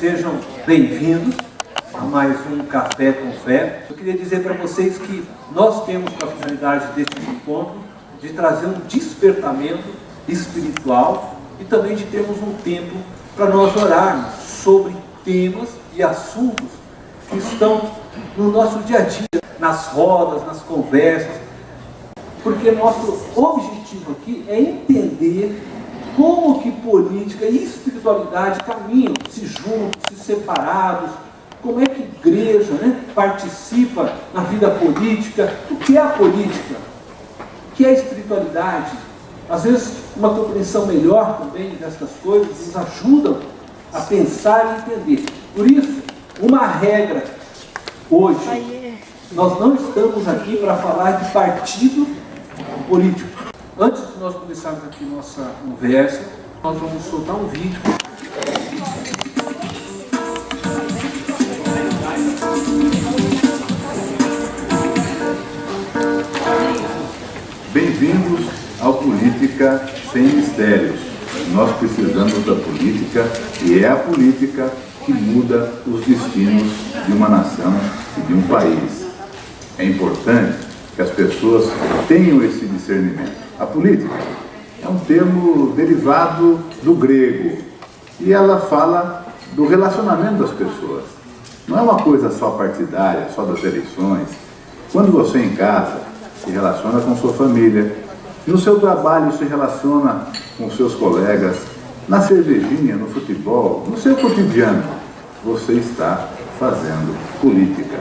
sejam bem-vindos a mais um Café com Fé. Eu queria dizer para vocês que nós temos a finalidade desse encontro de trazer um despertamento espiritual e também de termos um tempo para nós orarmos sobre temas e assuntos que estão no nosso dia a dia, nas rodas, nas conversas, porque nosso objetivo aqui é entender como que política e espiritualidade caminham, se juntam, se separados, como é que a igreja, participa na vida política, o que é a política, o que é a espiritualidade. Às vezes uma compreensão melhor também dessas coisas nos ajuda a pensar e entender. Por isso, uma regra hoje, nós não estamos aqui para falar de partido político. Antes de nós começarmos aqui nossa conversa, nós vamos soltar um vídeo. Bem-vindos ao Política Sem Mistérios. Nós precisamos da política e é a política que muda os destinos de uma nação e de um país. É importante que as pessoas tenham esse discernimento. A política é um termo derivado do grego e ela fala do relacionamento das pessoas. Não é uma coisa só partidária, só das eleições. Quando você em casa se relaciona com sua família, no seu trabalho se relaciona com seus colegas, na cervejinha, no futebol, no seu cotidiano, você está fazendo política.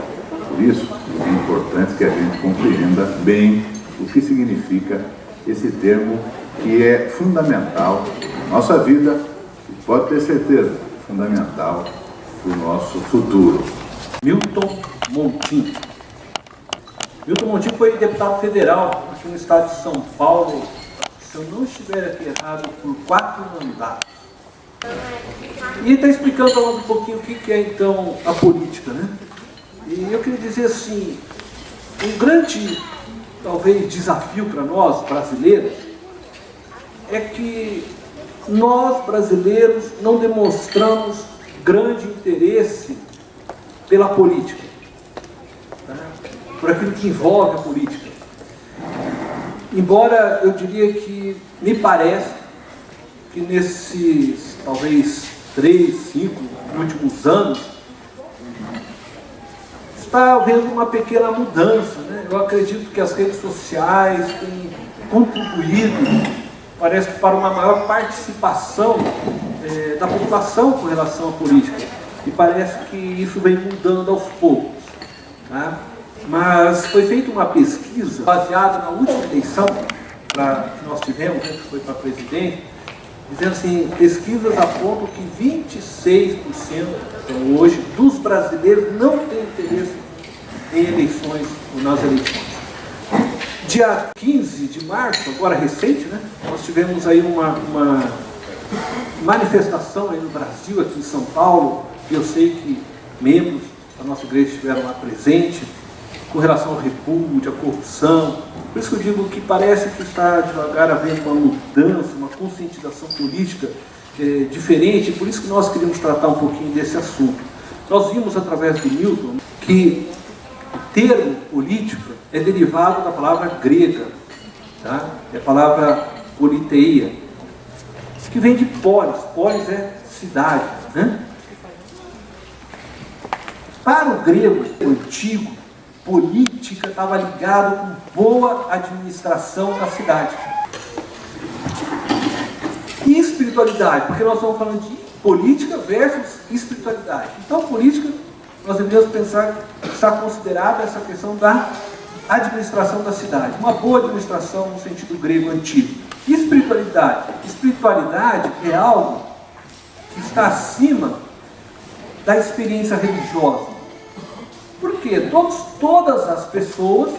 Por isso, é importante que a gente compreenda bem o que significa esse termo que é fundamental na nossa vida e pode ter certeza, fundamental para o nosso futuro. Milton Montim. Milton Montim foi deputado federal aqui no estado de São Paulo, se eu não estiver aqui errado, por 4 mandatos. E ele está explicando para nós um pouquinho o que é então a política, E eu queria dizer assim, um grande, talvez, desafio para nós, brasileiros, é que nós, brasileiros, não demonstramos grande interesse pela política, por aquilo que envolve a política. Embora eu diria que me parece que nesses, talvez, 3, 5 últimos anos, está havendo uma pequena mudança. Eu acredito que as redes sociais têm contribuído, parece que para uma maior participação da população com relação à política. E parece que isso vem mudando aos poucos. Mas foi feita uma pesquisa baseada na última eleição que nós tivemos, que foi para presidente, dizendo assim, pesquisas apontam que 26% hoje dos brasileiros não têm interesse em eleições ou nas eleições. Dia 15 de março, agora recente, nós tivemos aí uma manifestação aí no Brasil, aqui em São Paulo, e eu sei que membros da nossa igreja estiveram lá presentes, com relação ao repúdio, à corrupção. Por isso que eu digo que parece que está devagar havendo uma mudança, uma conscientização política diferente, por isso que nós queríamos tratar um pouquinho desse assunto. Nós vimos através do Milton que o termo política é derivado da palavra grega, é a palavra politeia, que vem de polis. Polis é cidade. Para o grego antigo, política estava ligado com boa administração da cidade. E espiritualidade, porque nós estamos falando de política versus espiritualidade. Então, política, nós devemos pensar que está considerada essa questão da administração da cidade. Uma boa administração no sentido grego antigo. E espiritualidade? Espiritualidade é algo que está acima da experiência religiosa. Por quê? Todas as pessoas,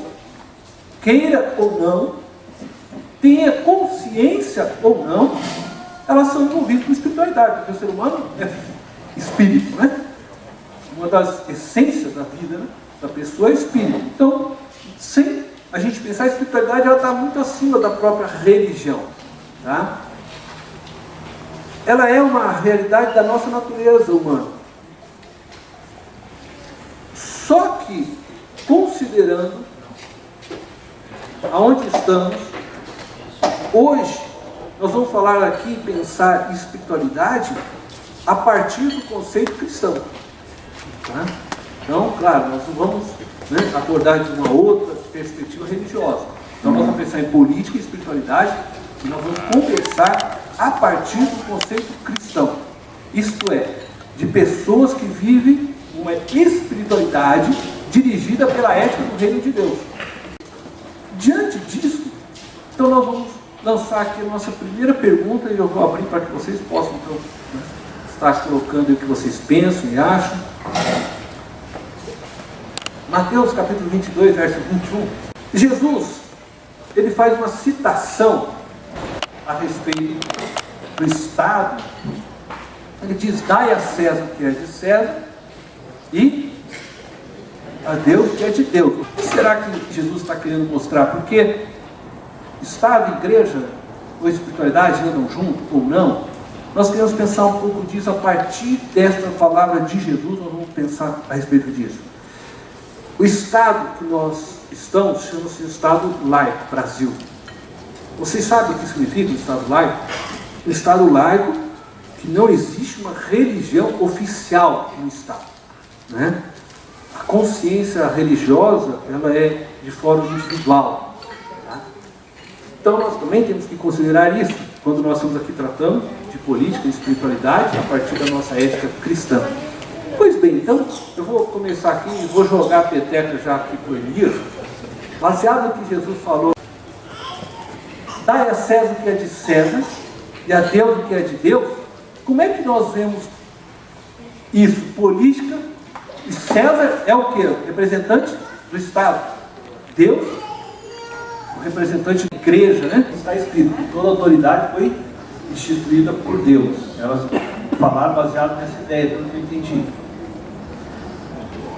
queira ou não, tenha consciência ou não, elas são envolvidas com espiritualidade, porque o ser humano é espírito, Uma das essências da vida da pessoa é espírito. Então, sem a gente pensar, a espiritualidade ela está muito acima da própria religião. Ela é uma realidade da nossa natureza humana. que, considerando aonde estamos, hoje nós vamos falar aqui, pensar em espiritualidade a partir do conceito cristão. Tá? Então, claro, nós não vamos abordar de uma outra perspectiva religiosa. Nós vamos pensar em política e espiritualidade e nós vamos conversar a partir do conceito cristão. Isto é, de pessoas que vivem uma espiritualidade dirigida pela ética do reino de Deus. Diante disso, então nós vamos lançar aqui a nossa primeira pergunta e eu vou abrir para que vocês possam então, estar colocando o que vocês pensam e acham. Mateus capítulo 22, verso 21. Jesus, ele faz uma citação a respeito do Estado. Ele diz: dai a César o que é de César e a Deus o que é de Deus. O que será que Jesus está querendo mostrar? Porque Estado, igreja ou espiritualidade andam junto ou não? Nós queremos pensar um pouco disso a partir desta palavra de Jesus. Nós vamos pensar a respeito disso. O Estado que nós estamos chama-se Estado laico, Brasil. Vocês sabem o que significa o Estado laico? O Estado laico que não existe uma religião oficial no Estado, né? A consciência religiosa, ela é de forma individual. Tá? Então nós também temos que considerar isso quando nós estamos aqui tratando de política e espiritualidade a partir da nossa ética cristã. Pois bem, então eu vou começar aqui e vou jogar a peteca já aqui para o Elias, baseado no que Jesus falou: dai a César o que é de César e a Deus o que é de Deus. Como é que nós vemos isso? Política, e César é o que? O representante do Estado. Deus, o representante da igreja, né? Está escrito que toda autoridade foi instituída por Deus. Elas falaram baseado nessa ideia, pelo que eu entendi.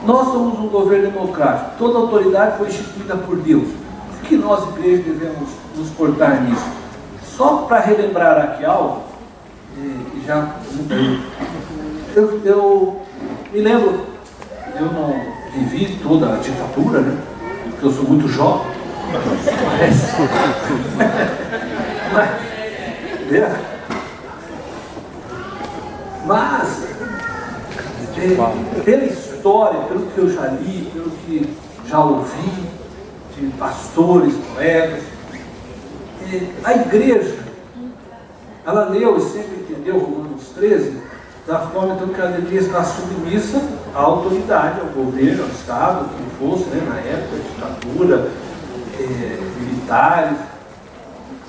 Nós somos um governo democrático, toda autoridade foi instituída por Deus. O que nós, igreja, devemos nos portar nisso? Só para relembrar aqui algo, eu me lembro, eu não vivi toda a ditadura, né? Porque eu sou muito jovem, mas pela história, pelo que eu já li, pelo que já ouvi de pastores, colegas, a igreja, ela leu e sempre entendeu Romanos 13 da forma então que ela deveria estar submissa à autoridade, ao governo, ao Estado, que fosse, né, na época, ditadura, militares,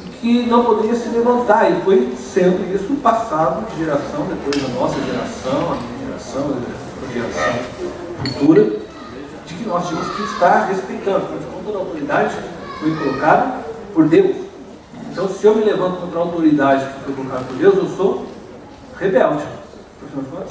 e que não poderia se levantar, e foi sendo isso passado de geração, depois da nossa geração, a minha geração, a geração futura, de que nós tínhamos que estar respeitando, porque toda a autoridade foi colocada por Deus. Então, se eu me levanto contra a autoridade que foi colocada por Deus, eu sou rebelde.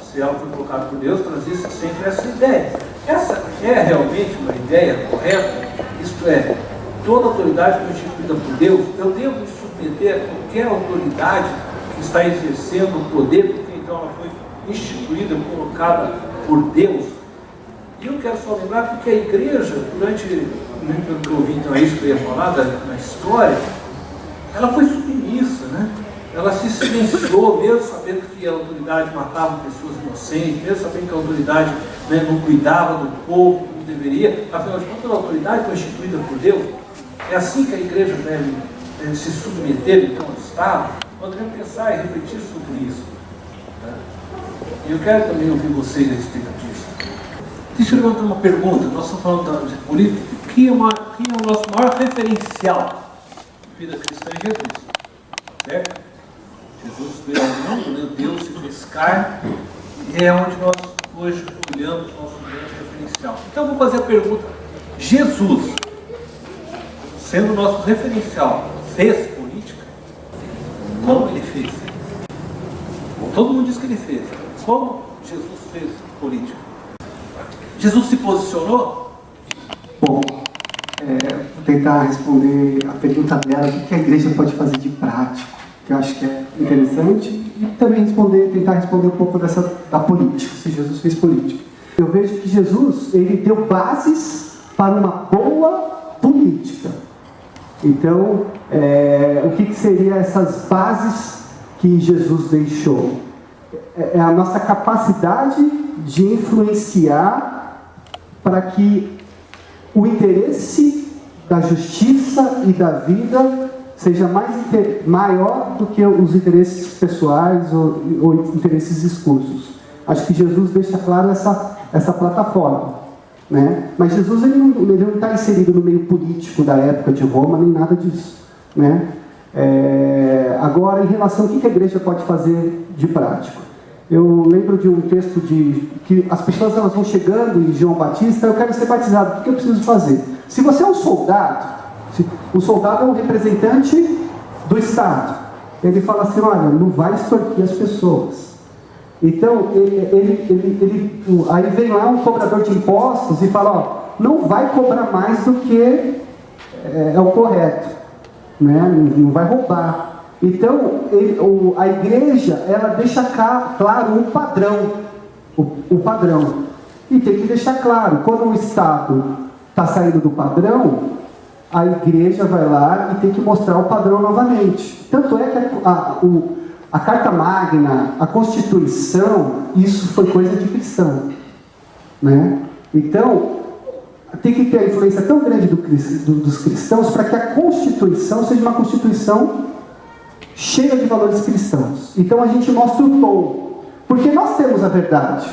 Se ela foi colocada por Deus, trazia sempre essa ideia. Essa é realmente uma ideia correta? Isto é, toda autoridade foi instituída por Deus. Eu devo me submeter a qualquer autoridade que está exercendo o poder, porque então ela foi instituída, colocada por Deus. E eu quero só lembrar porque a igreja, durante o que eu ouvi, então é isso que eu ia falar, na história, ela foi submissa, né? Ela se silenciou, mesmo sabendo que a autoridade matava pessoas inocentes, mesmo sabendo que a autoridade, né, não cuidava do povo como deveria. Afinal de contas, a autoridade foi instituída por Deus. É assim que a igreja deve se submeter então ao Estado. Nós devemos pensar e refletir sobre isso. Tá? E eu quero também ouvir vocês a respeito disso. Deixa eu levantar uma pergunta. Nós estamos falando de política. Quem é o nosso maior referencial de vida cristã? É Jesus. Certo? Jesus veio ao mundo, né? Deus se fez carne, e é onde nós hoje olhamos o nosso grande referencial. Então eu vou fazer a pergunta: Jesus, sendo o nosso referencial, fez política? Como ele fez? Todo mundo diz que ele fez. Como Jesus fez política? Jesus se posicionou? Bom, vou tentar responder a pergunta dela: o que a igreja pode fazer de prático, que eu acho que é interessante, e também tentar responder um pouco da política, se Jesus fez política. Eu vejo que Jesus, ele deu bases para uma boa política. Então, o que seriam essas bases que Jesus deixou? É a nossa capacidade de influenciar para que o interesse da justiça e da vida seja maior do que os interesses pessoais ou interesses escusos. Acho que Jesus deixa claro essa plataforma, né? Mas Jesus ele não está inserido no meio político da época de Roma, nem nada disso, né? Agora, em relação ao que a igreja pode fazer de prático, eu lembro de um texto que as pessoas elas vão chegando em João Batista: eu quero ser batizado, o que eu preciso fazer? Se você é um soldado, o soldado é um representante do Estado, ele fala assim: olha, não vai extorquir as pessoas. Então, aí vem lá um cobrador de impostos e fala: ó, não vai cobrar mais do que é o correto, né? Não vai roubar. Então, a igreja, ela deixa claro o padrão. E tem que deixar claro, quando o Estado está saindo do padrão, a igreja vai lá e tem que mostrar o padrão novamente. Tanto é que a Carta Magna, a Constituição, isso foi coisa de cristão, né? Então, tem que ter a influência tão grande dos cristãos para que a Constituição seja uma Constituição cheia de valores cristãos. Então a gente mostra o tom, porque nós temos a verdade.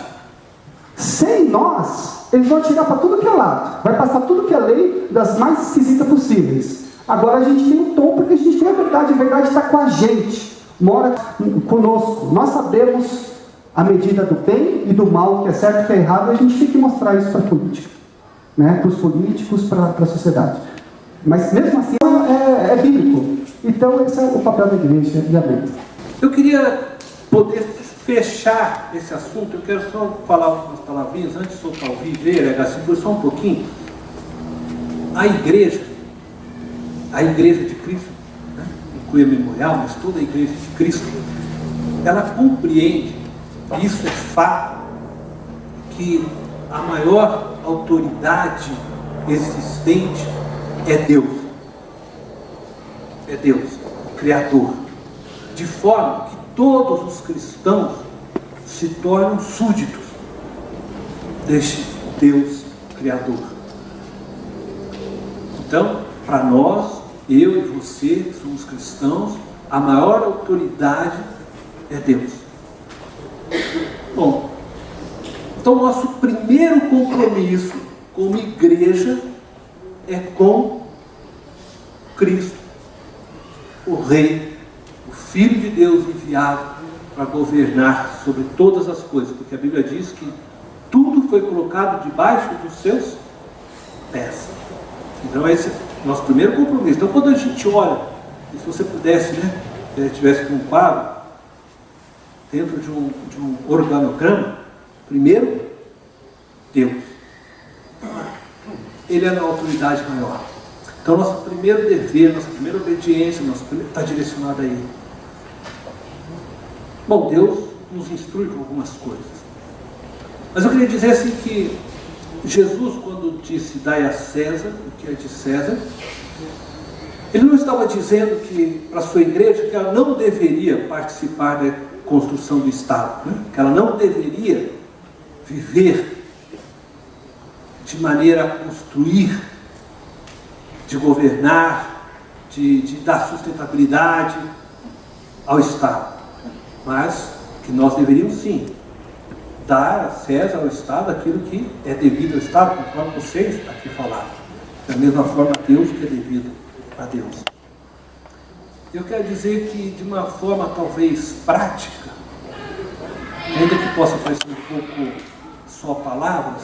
Sem nós, eles vão tirar para tudo que é lado, vai passar tudo que é lei das mais esquisitas possíveis. Agora a gente tem o tom porque a gente tem a verdade está com a gente, mora conosco. Nós sabemos a medida do bem e do mal, o que é certo e o que é errado, e a gente tem que mostrar isso para a política, né? Para os políticos, para a sociedade. Mas mesmo assim é bíblico. Então esse é o papel da igreja, e amém. Eu queria poder fechar esse assunto. Eu quero só falar algumas palavrinhas antes de soltar o vídeo, segura só um pouquinho. A igreja de Cristo, né? Inclui a memorial, mas toda a igreja de Cristo, ela compreende, isso é fato, que a maior autoridade existente é Deus. É Deus, o Criador. De forma que todos os cristãos se tornam súditos deste Deus Criador. Então, para nós, eu e você, que somos cristãos, a maior autoridade é Deus. Bom, então nosso primeiro compromisso como igreja é com Cristo, o Rei, o Filho de Deus enviado para governar sobre todas as coisas, porque a Bíblia diz que tudo foi colocado debaixo dos seus pés. Então esse é o nosso primeiro compromisso. Então quando a gente olha, e se você pudesse, né, se ele tivesse com um quadro dentro de um organograma, primeiro, Deus. Ele é a autoridade maior. Então nosso primeiro dever, nossa primeira obediência, está direcionada a Ele. Bom, Deus nos instrui com algumas coisas. Mas eu queria dizer assim que Jesus, quando disse dai a César o que é de César, Ele não estava dizendo que para a sua igreja que ela não deveria participar da construção do Estado, né? Que ela não deveria viver de maneira a construir, de governar, de dar sustentabilidade ao Estado. Mas que nós deveríamos sim dar a César, ao Estado, aquilo que é devido ao Estado, conforme vocês aqui falaram. Da mesma forma a Deus que é devido a Deus. Eu quero dizer que de uma forma talvez prática, ainda que possa parecer um pouco só palavras,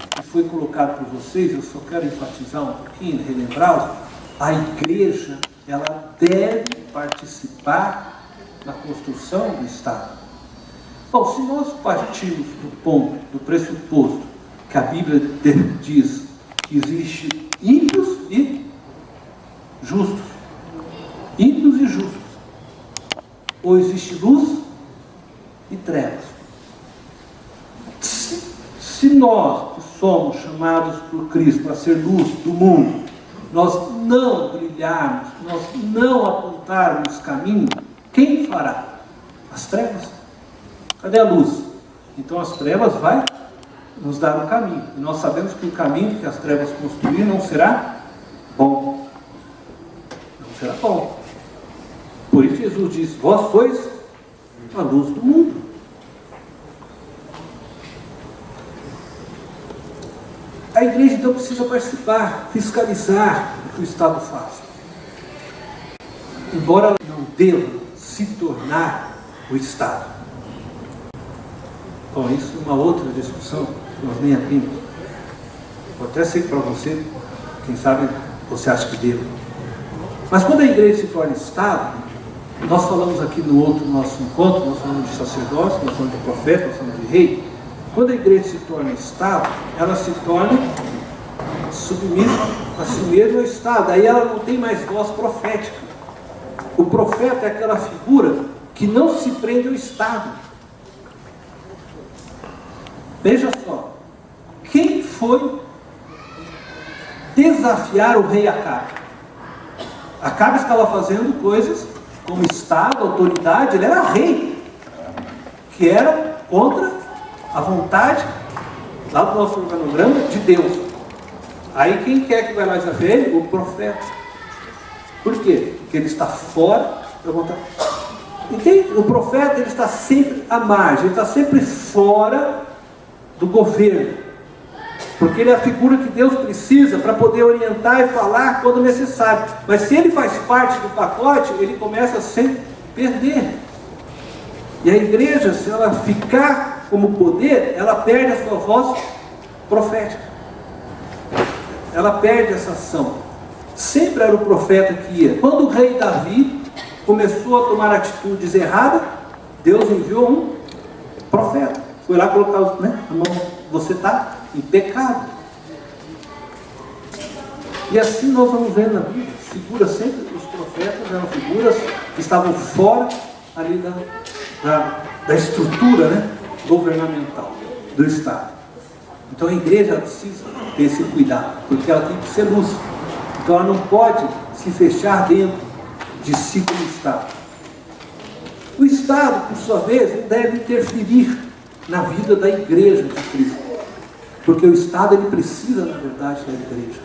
que foi colocado por vocês, eu só quero enfatizar um pouquinho, relembrá-los, a igreja, ela deve participar na construção do Estado. Bom, se nós partirmos do pressuposto que a Bíblia diz que existe ímpios e justos, ou existe luz e trevas. Se nós, que somos chamados por Cristo para ser luz do mundo, nós não brilharmos, nós não apontarmos caminho, quem fará? As trevas. Cadê a luz? Então as trevas vai nos dar o caminho. E nós sabemos que o caminho que as trevas construírem não será bom. Não será bom. Por isso Jesus diz: vós sois a luz do mundo. A igreja então precisa participar, fiscalizar o que o Estado faz. Embora ela não deva se tornar o Estado. Bom, isso é uma outra discussão que nós nem abrimos. Eu até sei que para você, quem sabe, você acha que deva. Mas quando a igreja se torna Estado, nós falamos aqui no outro nosso encontro, nós falamos de sacerdócio, nós falamos de profeta, nós falamos de rei. Quando a igreja se torna Estado, ela se torna submissa a si mesma ao Estado. Aí ela não tem mais voz profética. O profeta é aquela figura que não se prende ao Estado. Veja só, quem foi desafiar o rei Acabe? Acabe estava fazendo coisas como Estado, autoridade, ele era rei, que era contra a vontade, lá do nosso organograma, de Deus. Aí quem quer que vai lá desafiar ele? O profeta. Por quê? Porque ele está fora da vontade. Entende? O profeta, ele está sempre à margem, ele está sempre fora do governo. Porque ele é a figura que Deus precisa para poder orientar e falar quando necessário. Mas se ele faz parte do pacote, ele começa a se perder. E a igreja, se ela ficar como poder, ela perde a sua voz profética. Ela perde essa ação. Sempre era o profeta que ia. Quando o rei Davi começou a tomar atitudes erradas, Deus enviou um profeta. Foi lá colocar a mão, você está em pecado. E assim nós vamos vendo na Bíblia. Figuras sempre, os profetas eram figuras que estavam fora ali da estrutura, governamental do Estado. Então a igreja precisa ter esse cuidado, porque ela tem que ser luz. Então ela não pode se fechar dentro de si como Estado. O Estado, por sua vez, não deve interferir na vida da igreja de Cristo, porque o Estado ele precisa, na verdade, da igreja.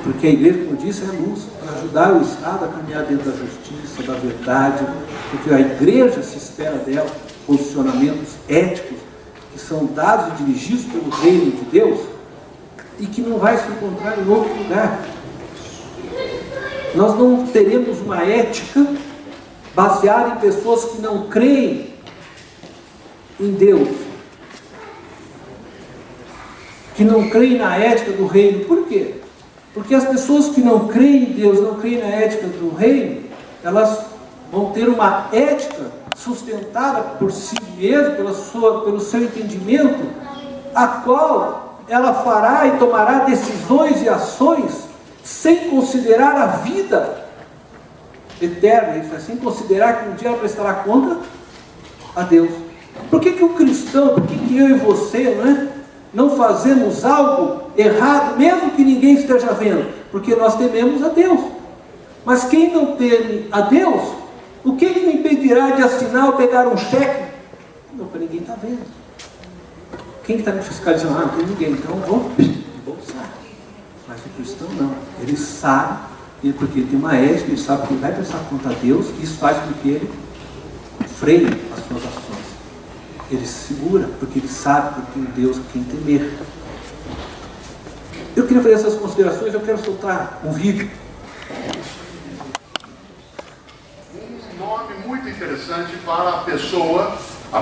Porque a igreja, como eu disse, é luz para ajudar o Estado a caminhar dentro da justiça, da verdade, porque a igreja se espera dela posicionamentos éticos que são dados e dirigidos pelo reino de Deus e que não vai se encontrar em outro lugar. Nós não teremos uma ética baseada em pessoas que não creem em Deus, que não creem na ética do reino. Por quê? Porque as pessoas que não creem em Deus, não creem na ética do reino, elas vão ter uma ética sustentada por si mesma, pelo seu entendimento, a qual ela fará e tomará decisões e ações sem considerar a vida eterna, sem considerar que um dia ela prestará conta a Deus. Por que o cristão, por que eu e você, não fazemos algo errado, mesmo que ninguém esteja vendo? Porque nós tememos a Deus. Mas quem não teme a Deus, o que me impedirá de assinar ou pegar um cheque? Não, para ninguém está vendo. Quem está me fiscalizando? Não tem ninguém, então eu vou embolsar. Mas o cristão não. Ele sabe, porque ele tem uma ética, ele sabe que ele vai prestar conta a Deus, e isso faz com que ele freie as suas ações. Ele se segura, porque ele sabe que tem um Deus a quem temer. Eu queria fazer essas considerações, eu quero soltar um vídeo. Um nome muito interessante para a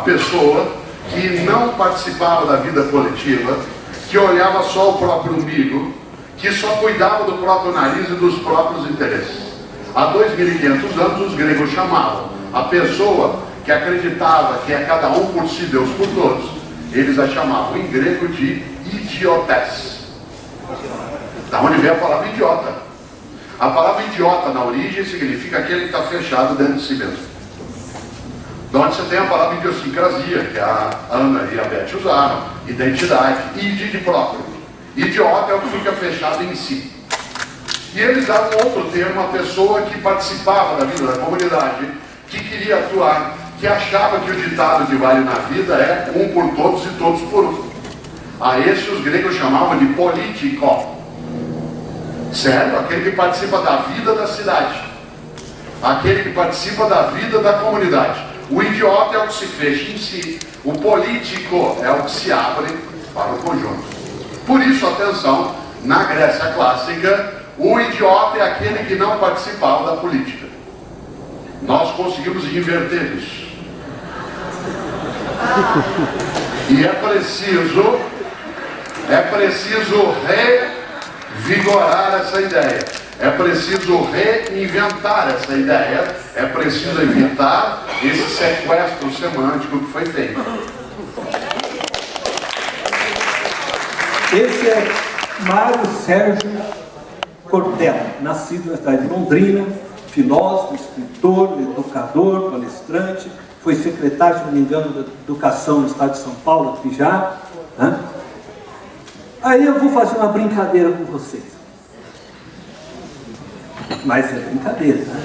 pessoa que não participava da vida coletiva, que olhava só o próprio umbigo, que só cuidava do próprio nariz e dos próprios interesses. Há 2.500 anos os gregos chamavam a pessoa que acreditava que é cada um por si, Deus por todos, eles a chamavam em grego de idiotes. Da onde vem a palavra idiota. A palavra idiota na origem significa aquele que está fechado dentro de si mesmo. De onde você tem a palavra idiosincrasia, que a Ana e a Beth usaram, identidade, ide próprio. Idiota é o que fica fechado em si. E eles davam outro termo, uma pessoa que participava da vida da comunidade, que queria atuar, que achava que o ditado que vale na vida é um por todos e todos por um. A esse os gregos chamavam de político. Sério? Aquele que participa da vida da cidade. Aquele que participa da vida da comunidade. O idiota é o que se fecha em si. O político é o que se abre para o conjunto. Por isso, atenção, na Grécia clássica, o idiota é aquele que não participava da política. Nós conseguimos inverter isso. E é preciso revigorar essa ideia. É preciso reinventar essa ideia. É preciso evitar esse sequestro semântico que foi feito. Esse é Mário Sérgio Cortella, nascido na cidade de Londrina, filósofo, escritor, educador, palestrante, foi secretário, se não me engano, da Educação no estado de São Paulo, aqui já. Né? Aí eu vou fazer uma brincadeira com vocês. Mas é brincadeira, né?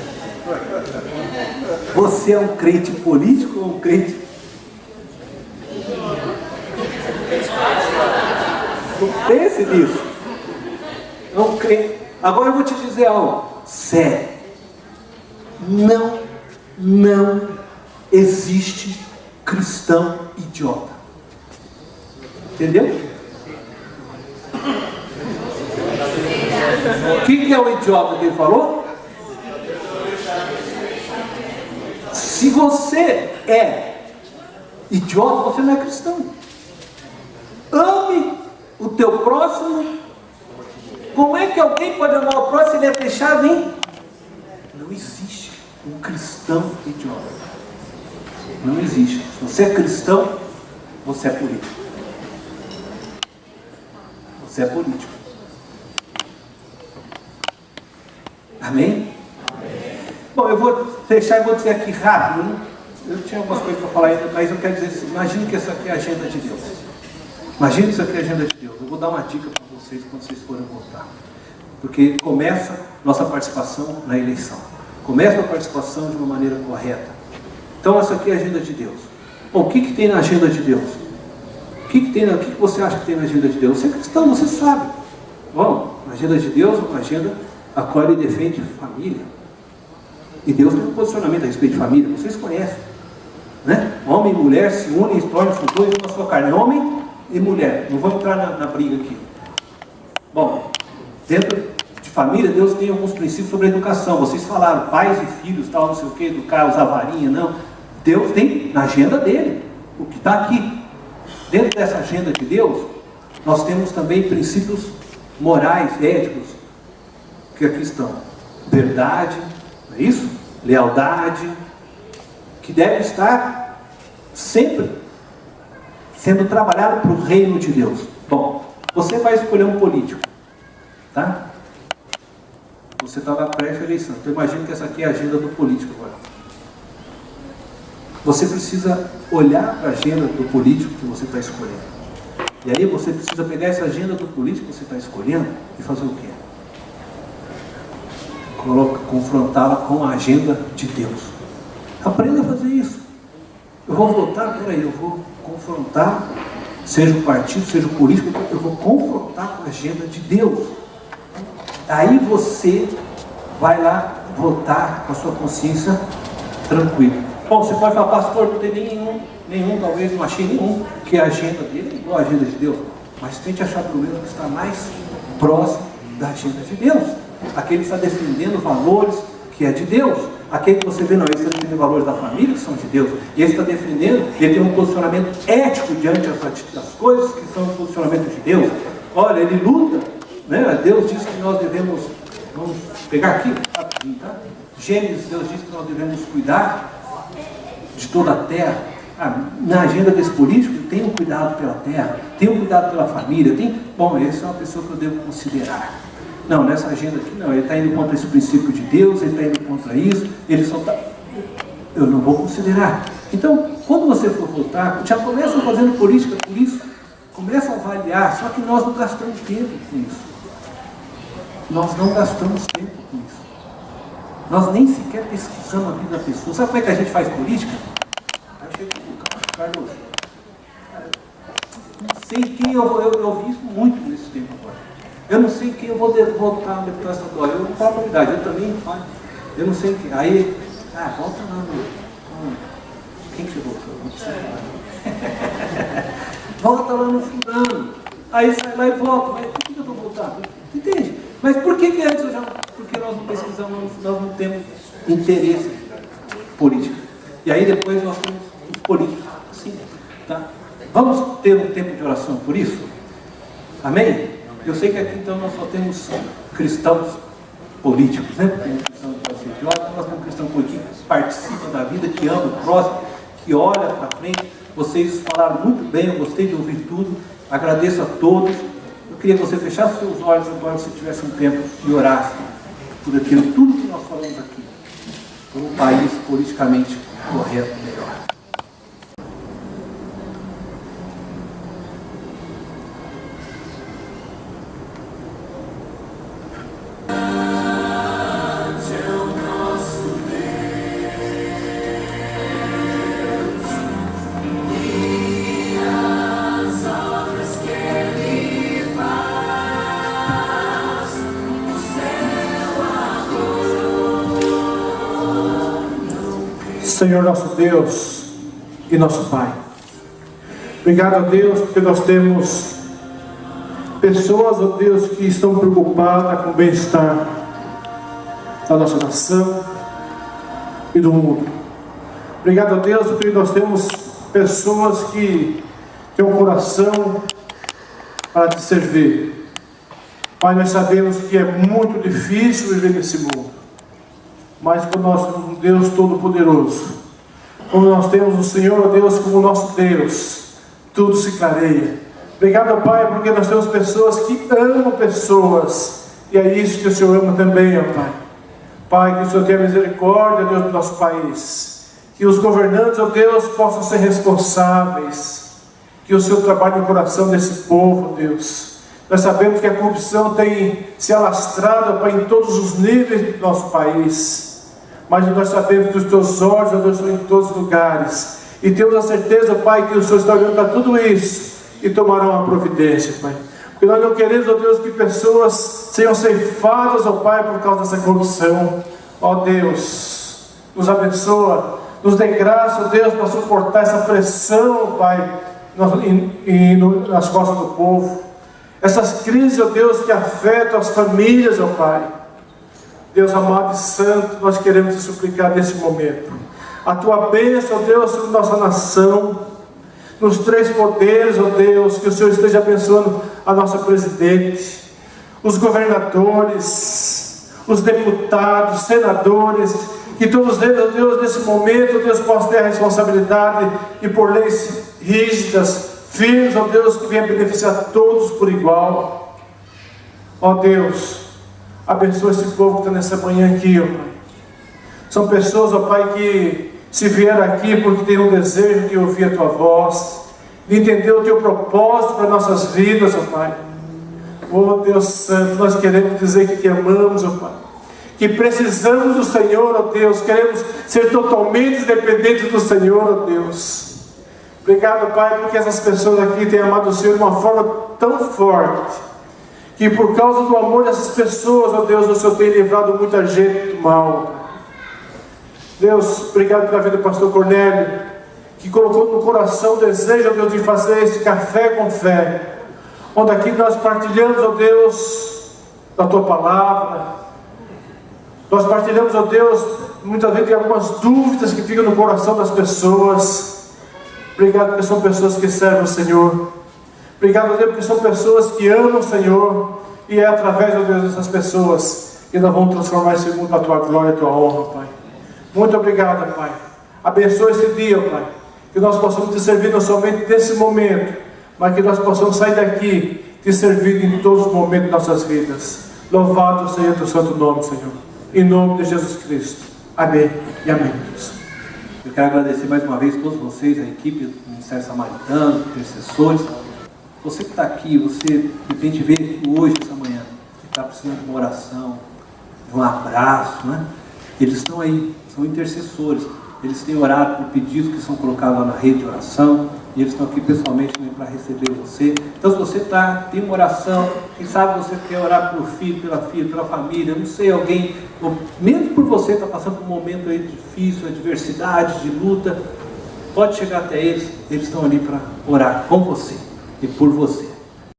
Você é um crente político ou um crente? Pense nisso. É um crente. Agora eu vou te dizer algo sério. Não existe cristão idiota. Entendeu? O que é o idiota que ele falou? Se você é idiota, você não é cristão. Ame o teu próximo. Como é que alguém pode amar o próximo se ele é fechado, hein? Não existe um cristão idiota. Não existe. Se você é cristão, você é político. Você é político. Amém? Bom, eu vou fechar e vou dizer aqui rápido. Né? Eu tinha algumas coisas para falar ainda, mas eu quero dizer assim, imagine que isso aqui é a agenda de Deus. Imagine que isso aqui é a agenda de Deus. Eu vou dar uma dica para vocês quando vocês forem votar. Porque começa nossa participação na eleição. Começa a participação de uma maneira correta. Então essa aqui é a agenda de Deus. Bom, o que tem na agenda de Deus? O que você acha que tem na agenda de Deus? Você é cristão, você sabe. Bom, a agenda de Deus é uma agenda a qual ele defende família. E Deus tem um posicionamento a respeito de família, vocês conhecem. Né? Homem e mulher se unem e tornam-se dois uma só carne. Homem e mulher. Não vou entrar na briga aqui. Bom, dentro de família, Deus tem alguns princípios sobre a educação. Vocês falaram, pais e filhos, tal, não sei o que, educar, usar varinha, não. Deus tem na agenda dele, o que está aqui. Dentro dessa agenda de Deus, nós temos também princípios morais, éticos, que aqui estão. Verdade, não é isso? Lealdade, que deve estar sempre sendo trabalhado para o reino de Deus. Bom, você vai escolher um político, tá? Você está na pré-eleição. Então imagina que essa aqui é a agenda do político agora. Você precisa olhar para a agenda do político que você está escolhendo. E aí você precisa pegar essa agenda do político que você está escolhendo e fazer o quê? Confrontá-la com a agenda de Deus. Aprenda a fazer isso. Eu vou votar, peraí, eu vou confrontar, seja o partido, seja o político, eu vou confrontar com a agenda de Deus. Aí você vai lá votar com a sua consciência tranquila. Bom, você pode falar, pastor, não tem nenhum, talvez não achei nenhum, que a agenda dele é igual a agenda de Deus. Mas tente achar pelo menos que está mais próximo da agenda de Deus. Aquele que está defendendo valores que é de Deus. Aquele que você vê, não, ele está defendendo valores da família que são de Deus. E ele está defendendo, ele tem um posicionamento ético diante das coisas que são o posicionamento de Deus. Olha, ele luta, né? Deus diz que nós devemos, vamos pegar aqui, tá? Gênesis, Deus diz que nós devemos cuidar de toda a terra. Na agenda desse político, tem um cuidado pela terra, tem um cuidado pela família, bom, essa é uma pessoa que eu devo considerar. Não, nessa agenda aqui não, ele está indo contra esse princípio de Deus, ele está indo contra isso, ele só está... Eu não vou considerar. Então, quando você for votar, já começa fazendo política por isso, começa a avaliar, só que nós não gastamos tempo com isso. Nós não gastamos tempo com isso. Nós nem sequer pesquisamos a vida da pessoa. Sabe como é que a gente faz política? Aí chega o Carlos, não sei quem eu ouvi isso muito nesse tempo agora. Eu não sei quem eu vou votar no deputado estadual. Eu não falo a verdade, eu também falo. Eu não sei quem. Aí, volta lá no... Quem que você votou? Não sei lá. Volta lá no fulano. Aí sai lá e volta. Mas por que eu estou votando? Entende? Mas por que antes eu já... Porque nós não pesquisamos, nós não temos interesse político. E aí depois nós temos os políticos. Assim, tá? Vamos ter um tempo de oração por isso? Amém? Eu sei que aqui então nós só temos cristãos políticos, né? Temos cristãos de classe de ordem, nós temos cristãos políticos que participam da vida, que amam o próximo, que olham para frente. Vocês falaram muito bem, eu gostei de ouvir tudo. Agradeço a todos. Eu queria que você fechasse seus olhos agora, se tivesse um tempo, e orasse por aquilo, tudo que nós falamos aqui, por um país politicamente correto e melhor. Senhor nosso Deus e nosso Pai, obrigado a Deus porque nós temos pessoas, ó Deus, que estão preocupadas com o bem-estar da nossa nação e do mundo. Obrigado a Deus porque nós temos pessoas que têm um coração para te servir. Pai, nós sabemos que é muito difícil viver nesse mundo, mas com nós temos um Deus Todo-Poderoso, como nós temos o Senhor, ó Deus, como nosso Deus, tudo se clareia. Obrigado, Pai, porque nós temos pessoas que amam pessoas, e é isso que o Senhor ama também, ó Pai. Pai, que o Senhor tenha misericórdia, Deus, do nosso país, que os governantes, ó Deus, possam ser responsáveis, que o Senhor trabalhe no coração desse povo, Deus. Nós sabemos que a corrupção tem se alastrado, Pai, em todos os níveis do nosso país. Mas nós sabemos que os teus olhos, ó Deus, estão em todos os lugares. E temos a certeza, Pai, que o Senhor está olhando para tudo isso e tomará uma providência, Pai. Porque nós não queremos, ó Deus, que pessoas sejam ceifadas, ó Pai, por causa dessa corrupção. Ó Deus, nos abençoa, nos dê graça, ó Deus, para suportar essa pressão, Pai, nas costas do povo. Essas crises, ó Deus, que afetam as famílias, ó Pai. Deus amado e santo, nós queremos te suplicar nesse momento a tua bênção, ó Deus, sobre nossa nação, nos três poderes, ó Deus, que o Senhor esteja abençoando a nossa presidente, os governadores, os deputados, senadores, que todos eles, ó Deus, nesse momento, ó Deus, possam ter a responsabilidade e por leis rígidas, firmes, ó Deus, que venha beneficiar todos por igual. Ó Deus, abençoa esse povo que está nessa manhã aqui, ó Pai. São pessoas, ó Pai, que se vieram aqui porque tem um desejo de ouvir a Tua voz, de entender o Teu propósito para nossas vidas, ó Pai. Ó Deus Santo, nós queremos dizer que Te amamos, ó Pai, que precisamos do Senhor, ó Deus, queremos ser totalmente dependentes do Senhor, ó Deus. Obrigado, Pai, porque essas pessoas aqui têm amado o Senhor de uma forma tão forte, que por causa do amor dessas pessoas, ó Deus, o Senhor tem livrado muita gente do mal. Deus, obrigado pela vida do pastor Cornélio, que colocou no coração o desejo, ó Deus, de fazer esse café com fé, onde aqui nós partilhamos, ó Deus, da Tua palavra. Nós partilhamos, ó Deus, muitas vezes tem algumas dúvidas que ficam no coração das pessoas. Obrigado porque são pessoas que servem o Senhor. Obrigado, Deus, porque são pessoas que amam o Senhor. E é através, ó Deus, dessas pessoas que nós vamos transformar esse mundo para a Tua glória e a Tua honra, Pai. Muito obrigado, Pai. Abençoa esse dia, Pai. Que nós possamos te servir não somente nesse momento, mas que nós possamos sair daqui te servindo em todos os momentos de nossas vidas. Louvado seja o Teu santo nome, Senhor. Em nome de Jesus Cristo. Amém e amém, Deus. Eu quero agradecer mais uma vez a todos vocês, a equipe do Ministério Samaritano, intercessores. Você que está aqui, você de repente veio aqui hoje, essa manhã, que está precisando de uma oração, de um abraço, né? Eles estão aí, são intercessores. Eles têm orado por pedidos que são colocados lá na rede de oração, e eles estão aqui pessoalmente também para receber você. Então, se você tem uma oração, quem sabe você quer orar pelo filho, pela filha, pela família, não sei, alguém, ou mesmo por você está passando por um momento aí difícil, adversidade, de luta, pode chegar até eles, eles estão ali para orar com você e por você.